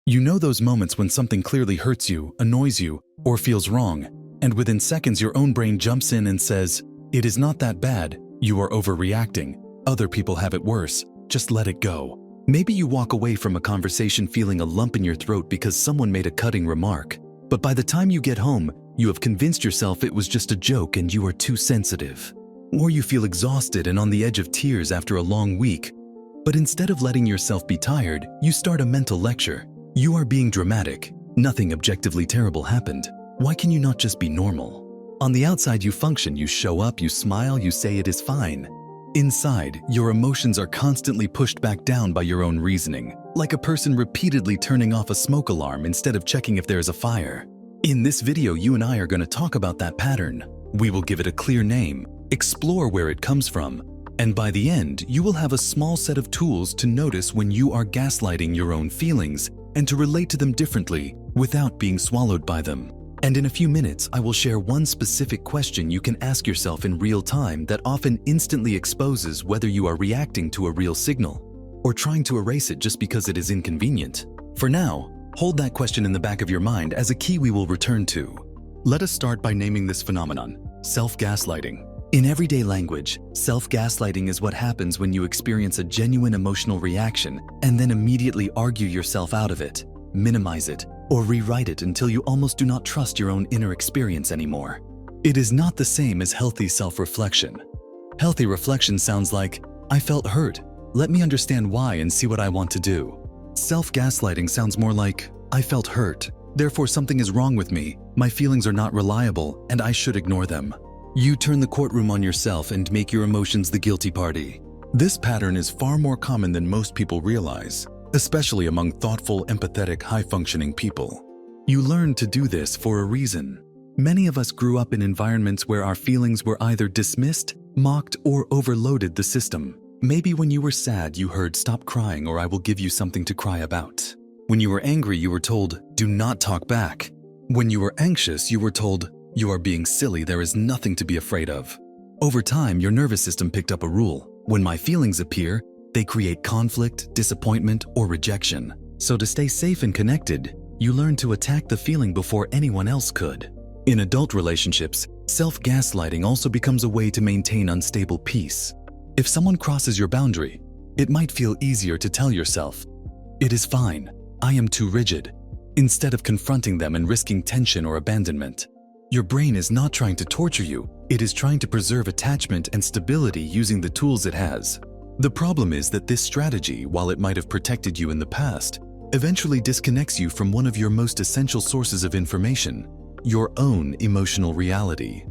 You know those moments when something clearly hurts you, annoys you, or feels wrong, and within seconds your own brain jumps in and says, "It is not that bad, you are overreacting, other people have it worse, just let it go." Maybe you walk away from a conversation feeling a lump in your throat because someone made a cutting remark, but by the time you get home, you have convinced yourself it was just a joke and you are too sensitive. Or you feel exhausted and on the edge of tears after a long week. But instead of letting yourself be tired, you start a mental lecture. You are being dramatic. Nothing objectively terrible happened. Why can you not just be normal? On the outside you function, you show up, you smile, you say it is fine. Inside, your emotions are constantly pushed back down by your own reasoning, like a person repeatedly turning off a smoke alarm instead of checking if there is a fire. In this video, you and I are going to talk about that pattern. We will give it a clear name, explore where it comes from, and by the end, you will have a small set of tools to notice when you are gaslighting your own feelings and to relate to them differently without being swallowed by them. And in a few minutes, I will share one specific question you can ask yourself in real time that often instantly exposes whether you are reacting to a real signal or trying to erase it just because it is inconvenient. For now, hold that question in the back of your mind as a key we will return to. Let us start by naming this phenomenon, self-gaslighting. In everyday language, self-gaslighting is what happens when you experience a genuine emotional reaction and then immediately argue yourself out of it, minimize it, or rewrite it until you almost do not trust your own inner experience anymore. It is not the same as healthy self-reflection. Healthy reflection sounds like, "I felt hurt. Let me understand why and see what I want to do." Self-gaslighting sounds more like, "I felt hurt. Therefore something is wrong with me. My feelings are not reliable and I should ignore them." You turn the courtroom on yourself and make your emotions the guilty party. This pattern is far more common than most people realize, especially among thoughtful, empathetic, high-functioning people. You learn to do this for a reason. Many of us grew up in environments where our feelings were either dismissed, mocked, or overloaded the system. Maybe when you were sad, you heard, "Stop crying or I will give you something to cry about." When you were angry, you were told, "Do not talk back." When you were anxious, you were told, "You are being silly, there is nothing to be afraid of." Over time, your nervous system picked up a rule. When my feelings appear, they create conflict, disappointment, or rejection. So to stay safe and connected, you learn to attack the feeling before anyone else could. In adult relationships, self-gaslighting also becomes a way to maintain unstable peace. If someone crosses your boundary, it might feel easier to tell yourself, "It is fine, I am too rigid," instead of confronting them and risking tension or abandonment. Your brain is not trying to torture you, it is trying to preserve attachment and stability using the tools it has. The problem is that this strategy, while it might have protected you in the past, eventually disconnects you from one of your most essential sources of information, your own emotional reality.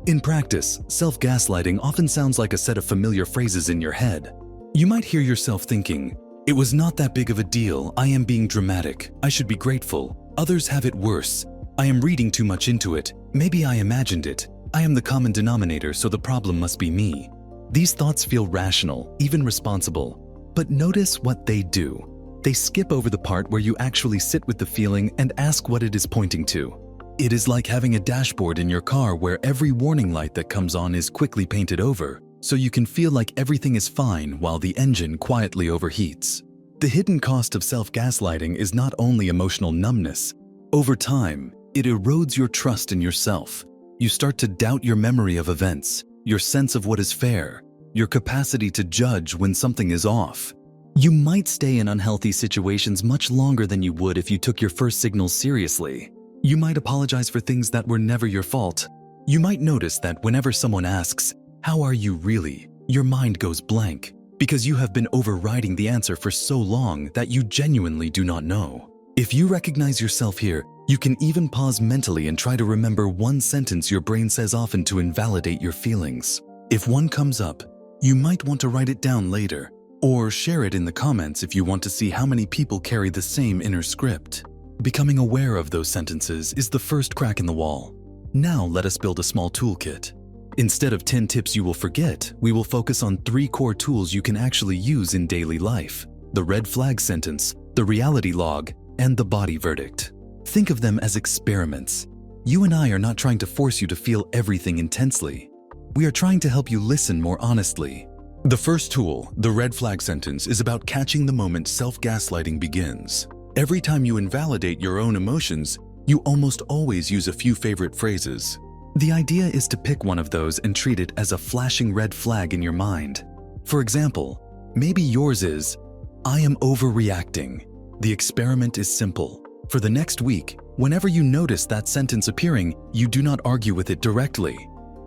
In practice, self-gaslighting often sounds like a set of familiar phrases in your head. You might hear yourself thinking, "It was not that big of a deal, I am being dramatic, I should be grateful, others have it worse, I am reading too much into it, maybe I imagined it, I am the common denominator so the problem must be me." These thoughts feel rational, even responsible, but notice what they do. They skip over the part where you actually sit with the feeling and ask what it is pointing to. It is like having a dashboard in your car where every warning light that comes on is quickly painted over, so you can feel like everything is fine while the engine quietly overheats. The hidden cost of self-gaslighting is not only emotional numbness. Over time, it erodes your trust in yourself. You start to doubt your memory of events, your sense of what is fair, your capacity to judge when something is off. You might stay in unhealthy situations much longer than you would if you took your first signals seriously. You might apologize for things that were never your fault. You might notice that whenever someone asks, "How are you really?" your mind goes blank because you have been overriding the answer for so long that you genuinely do not know. If you recognize yourself here, you can even pause mentally and try to remember one sentence your brain says often to invalidate your feelings. If one comes up, you might want to write it down later, or share it in the comments if you want to see how many people carry the same inner script. Becoming aware of those sentences is the first crack in the wall. Now let us build a small toolkit. Instead of 10 tips you will forget, we will focus on 3 core tools you can actually use in daily life: the red flag sentence, the reality log, and the body verdict. Think of them as experiments. You and I are not trying to force you to feel everything intensely. We are trying to help you listen more honestly. The first tool, the red flag sentence, is about catching the moment self-gaslighting begins. Every time you invalidate your own emotions, you almost always use a few favorite phrases. The idea is to pick one of those and treat it as a flashing red flag in your mind. For example, maybe yours is, "I am overreacting." The experiment is simple. For the next week, whenever you notice that sentence appearing, you do not argue with it directly.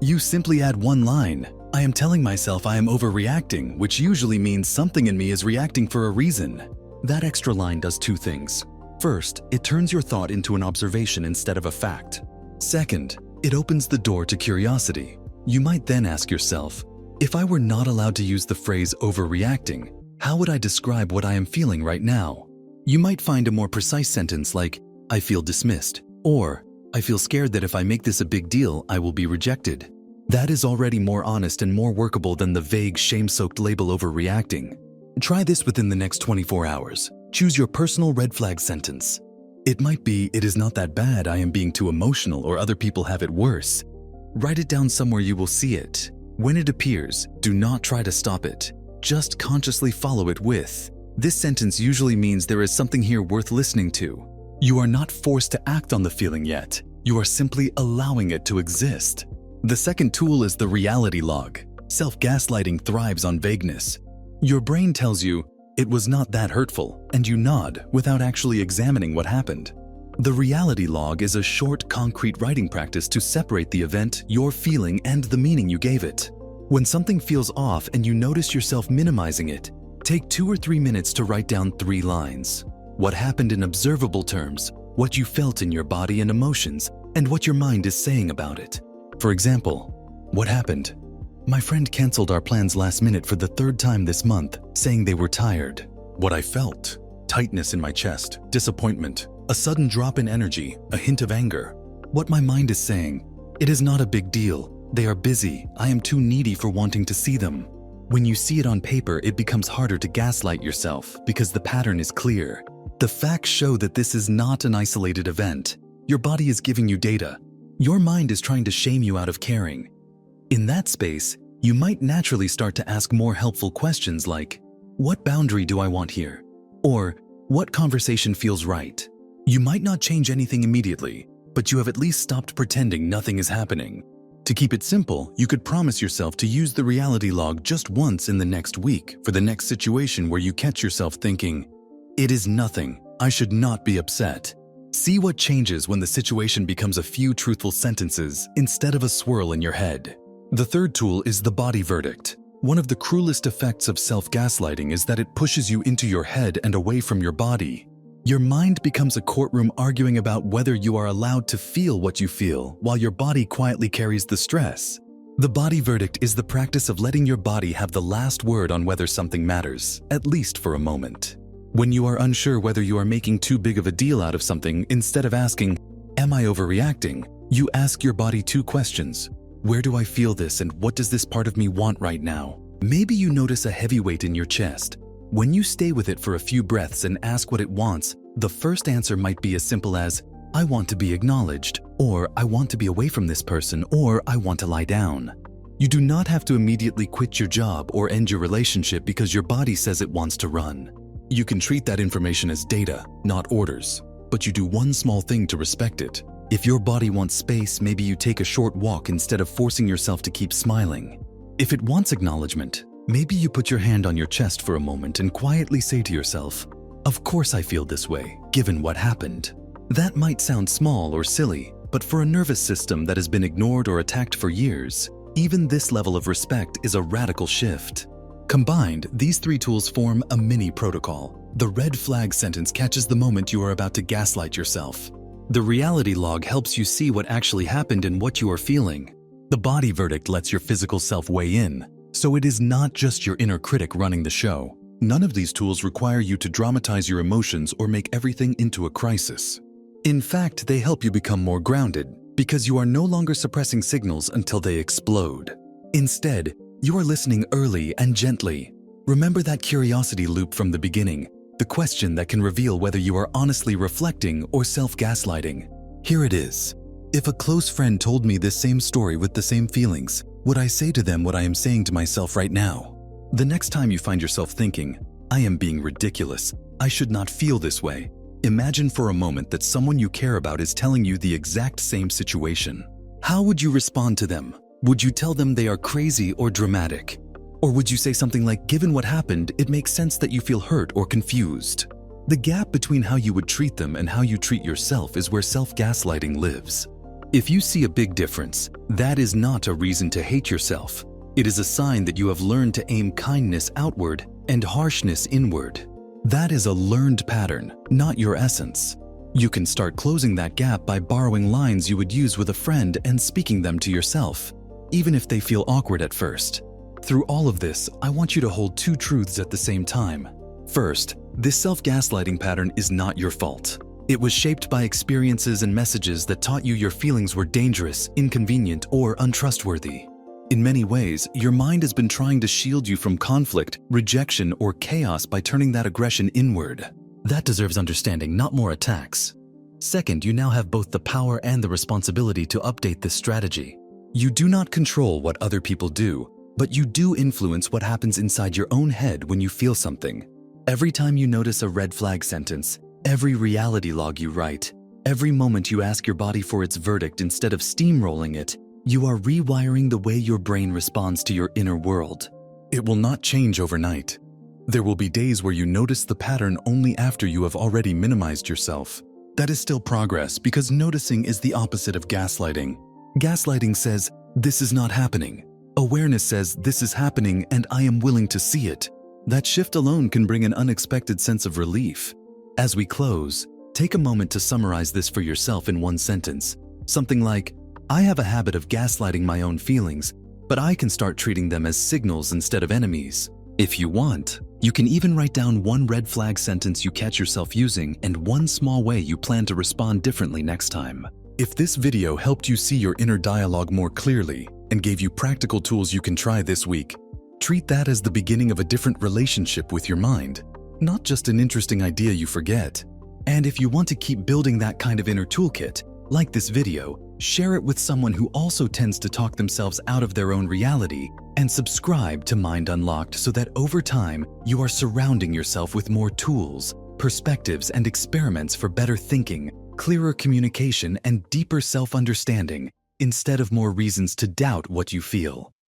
You simply add one line, "I am telling myself I am overreacting," which usually means something in me is reacting for a reason. That extra line does two things. First, it turns your thought into an observation instead of a fact. Second, it opens the door to curiosity. You might then ask yourself, if I were not allowed to use the phrase overreacting, how would I describe what I am feeling right now? You might find a more precise sentence like, "I feel dismissed," or "I feel scared that if I make this a big deal, I will be rejected." That is already more honest and more workable than the vague, shame-soaked label overreacting. Try this within the next 24 hours. Choose your personal red flag sentence. It might be, "It is not that bad, I am being too emotional," or "Other people have it worse." Write it down somewhere you will see it. When it appears, do not try to stop it. Just consciously follow it with, "This sentence usually means there is something here worth listening to." You are not forced to act on the feeling yet. You are simply allowing it to exist. The second tool is the reality log. Self-gaslighting thrives on vagueness. Your brain tells you, "It was not that hurtful," and you nod without actually examining what happened. The reality log is a short, concrete writing practice to separate the event, your feeling, and the meaning you gave it. When something feels off and you notice yourself minimizing it, take 2 or 3 minutes to write down 3 lines. What happened in observable terms, what you felt in your body and emotions, and what your mind is saying about it. For example, what happened? "My friend canceled our plans last minute for the 3rd time this month, saying they were tired." What I felt: tightness in my chest, disappointment, a sudden drop in energy, a hint of anger. What my mind is saying: "It is not a big deal. They are busy. I am too needy for wanting to see them." When you see it on paper, it becomes harder to gaslight yourself because the pattern is clear. The facts show that this is not an isolated event. Your body is giving you data. Your mind is trying to shame you out of caring. In that space, you might naturally start to ask more helpful questions like, "What boundary do I want here?" Or, "What conversation feels right?" You might not change anything immediately, but you have at least stopped pretending nothing is happening. To keep it simple, you could promise yourself to use the reality log just once in the next week for the next situation where you catch yourself thinking, "It is nothing. I should not be upset." See what changes when the situation becomes a few truthful sentences instead of a swirl in your head. The third tool is the body verdict. One of the cruelest effects of self-gaslighting is that it pushes you into your head and away from your body. Your mind becomes a courtroom arguing about whether you are allowed to feel what you feel, while your body quietly carries the stress. The body verdict is the practice of letting your body have the last word on whether something matters, at least for a moment. When you are unsure whether you are making too big of a deal out of something, instead of asking, "Am I overreacting?" you ask your body 2 questions. Where do I feel this, and what does this part of me want right now? Maybe you notice a heavy weight in your chest. When you stay with it for a few breaths and ask what it wants, the first answer might be as simple as, "I want to be acknowledged," or "I want to be away from this person," or "I want to lie down." You do not have to immediately quit your job or end your relationship because your body says it wants to run. You can treat that information as data, not orders, but you do one small thing to respect it. If your body wants space, maybe you take a short walk instead of forcing yourself to keep smiling. If it wants acknowledgement, maybe you put your hand on your chest for a moment and quietly say to yourself, "Of course I feel this way, given what happened." That might sound small or silly, but for a nervous system that has been ignored or attacked for years, even this level of respect is a radical shift. Combined, these 3 tools form a mini protocol. The red flag sentence catches the moment you are about to gaslight yourself. The reality log helps you see what actually happened and what you are feeling. The body verdict lets your physical self weigh in, so it is not just your inner critic running the show. None of these tools require you to dramatize your emotions or make everything into a crisis. In fact, they help you become more grounded because you are no longer suppressing signals until they explode. Instead, you are listening early and gently. Remember that curiosity loop from the beginning, the question that can reveal whether you are honestly reflecting or self-gaslighting. Here it is. If a close friend told me this same story with the same feelings, would I say to them what I am saying to myself right now? The next time you find yourself thinking, "I am being ridiculous, I should not feel this way," Imagine for a moment that someone you care about is telling you the exact same situation. How would you respond to them? Would you tell them they are crazy or dramatic? Or would you say something like, given what happened, it makes sense that you feel hurt or confused? The gap between how you would treat them and how you treat yourself is where self-gaslighting lives. If you see a big difference, that is not a reason to hate yourself. It is a sign that you have learned to aim kindness outward and harshness inward. That is a learned pattern, not your essence. You can start closing that gap by borrowing lines you would use with a friend and speaking them to yourself, even if they feel awkward at first. Through all of this, I want you to hold two truths at the same time. First, this self-gaslighting pattern is not your fault. It was shaped by experiences and messages that taught you your feelings were dangerous, inconvenient, or untrustworthy. In many ways, your mind has been trying to shield you from conflict, rejection, or chaos by turning that aggression inward. That deserves understanding, not more attacks. Second, you now have both the power and the responsibility to update this strategy. You do not control what other people do, but you do influence what happens inside your own head when you feel something. Every time you notice a red flag sentence, every reality log you write, every moment you ask your body for its verdict instead of steamrolling it, you are rewiring the way your brain responds to your inner world. It will not change overnight. There will be days where you notice the pattern only after you have already minimized yourself. That is still progress because noticing is the opposite of gaslighting. Gaslighting says, "This is not happening." Awareness says, "This is happening and I am willing to see it." That shift alone can bring an unexpected sense of relief. As we close, take a moment to summarize this for yourself in one sentence. Something like, "I have a habit of gaslighting my own feelings, but I can start treating them as signals instead of enemies." If you want, you can even write down one red flag sentence you catch yourself using and one small way you plan to respond differently next time. If this video helped you see your inner dialogue more clearly and gave you practical tools you can try this week, treat that as the beginning of a different relationship with your mind, not just an interesting idea you forget. And if you want to keep building that kind of inner toolkit, like this video, share it with someone who also tends to talk themselves out of their own reality, and subscribe to Mind Unlocked so that over time, you are surrounding yourself with more tools, perspectives, and experiments for better thinking, clearer communication, and deeper self-understanding, instead of more reasons to doubt what you feel.